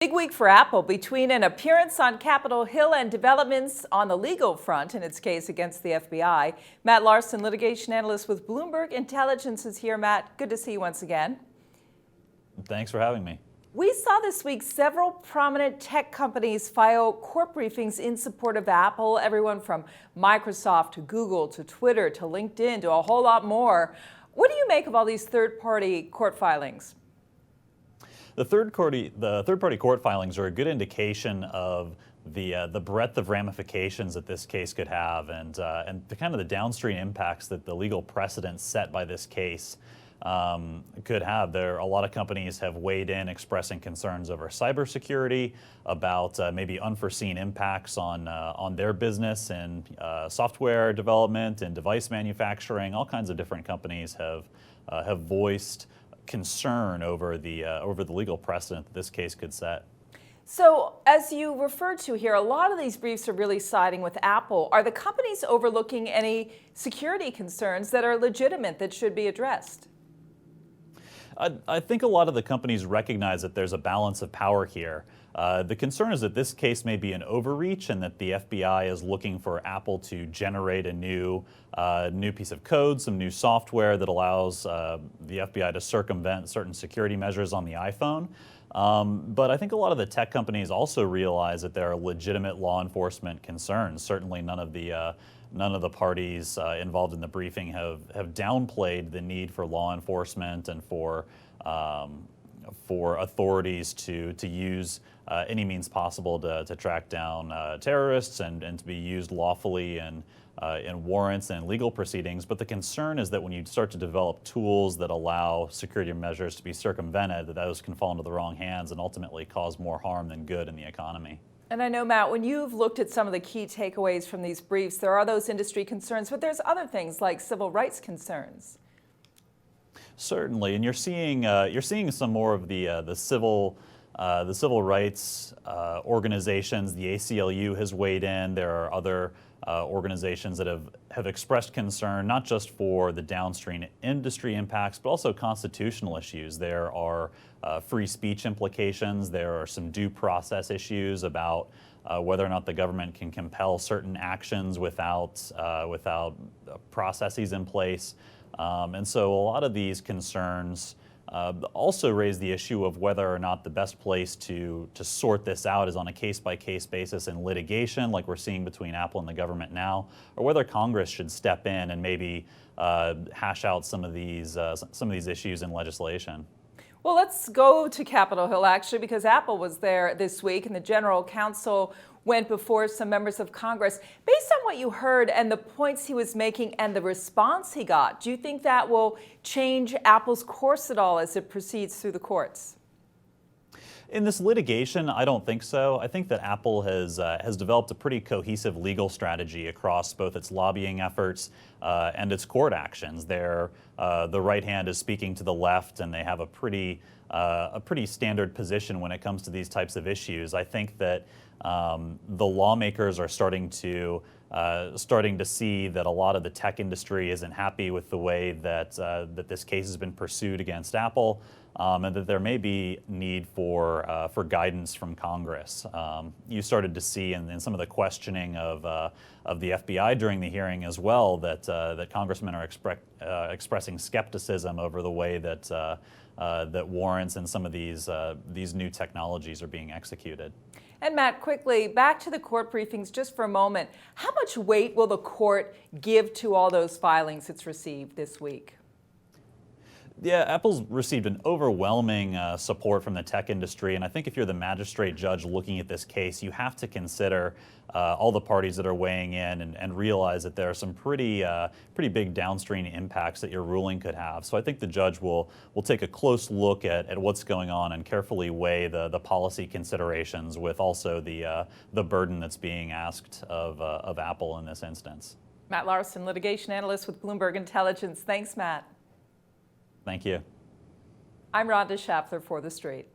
Big week for Apple between an appearance on Capitol Hill and developments on the legal front in its case against the FBI. Matt Larson, litigation analyst with Bloomberg Intelligence, is here. Matt, good to see you once again. Thanks for having me. We saw this week several prominent tech companies file court briefings in support of Apple, everyone from Microsoft to Google to Twitter to LinkedIn to a whole lot more. What do you make of all these third-party court filings? The third-party court filings are a good indication of the breadth of ramifications that this case could have, and the kind of the downstream impacts that the legal precedent set by this case could have. A lot of companies have weighed in, expressing concerns over cybersecurity, about maybe unforeseen impacts on their business and software development and device manufacturing. All kinds of different companies have voiced concern over the legal precedent that this case could set. So, as you referred to here, a lot of these briefs are really siding with Apple. Are the companies overlooking any security concerns that are legitimate that should be addressed? I think a lot of the companies recognize that there's a balance of power here. The concern is that this case may be an overreach and that the FBI is looking for Apple to generate a new piece of code, some new software that allows the FBI to circumvent certain security measures on the iPhone. But I think a lot of the tech companies also realize that there are legitimate law enforcement concerns. Certainly none of the parties involved in the briefing have downplayed the need for law enforcement and for authorities to use any means possible to track down terrorists and to be used lawfully in warrants and legal proceedings. But the concern is that when you start to develop tools that allow security measures to be circumvented, that those can fall into the wrong hands and ultimately cause more harm than good in the economy. And I know, Matt, when you've looked at some of the key takeaways from these briefs, there are those industry concerns, but there's other things like civil rights concerns. Certainly, and you're seeing some more of the civil rights organizations. The ACLU has weighed in. There are other organizations that have expressed concern, not just for the downstream industry impacts, but also constitutional issues. There are free speech implications. There are some due process issues about whether or not the government can compel certain actions without processes in place. And so a lot of these concerns also raise the issue of whether or not the best place to sort this out is on a case-by-case basis in litigation, like we're seeing between Apple and the government now, or whether Congress should step in and maybe hash out some of these issues in legislation. Well, let's go to Capitol Hill, actually, because Apple was there this week and the general counsel went before some members of Congress. Based on what you heard and the points he was making and the response he got, do you think that will change Apple's course at all as it proceeds through the courts? In this litigation, I don't think so. I think that Apple has developed a pretty cohesive legal strategy across both its lobbying efforts and its court actions. The right hand is speaking to the left, and they have a pretty standard position when it comes to these types of issues. I think that the lawmakers are starting to see that a lot of the tech industry isn't happy with the way that this case has been pursued against Apple, and that there may be need for guidance from Congress. You started to see in some of the questioning of the FBI during the hearing as well that congressmen are expressing skepticism over the way that warrants and some of these new technologies are being executed. And Matt, quickly, back to the court briefings just for a moment. How much weight will the court give to all those filings it's received this week? Yeah, Apple's received an overwhelming support from the tech industry, and I think if you're the magistrate judge looking at this case, you have to consider all the parties that are weighing in and realize that there are some pretty big downstream impacts that your ruling could have. So I think the judge will take a close look at what's going on and carefully weigh the policy considerations with also the burden that's being asked of Apple in this instance. Matt Larson, litigation analyst with Bloomberg Intelligence. Thanks, Matt. Thank you. I'm Rhonda Schaffler for The Street.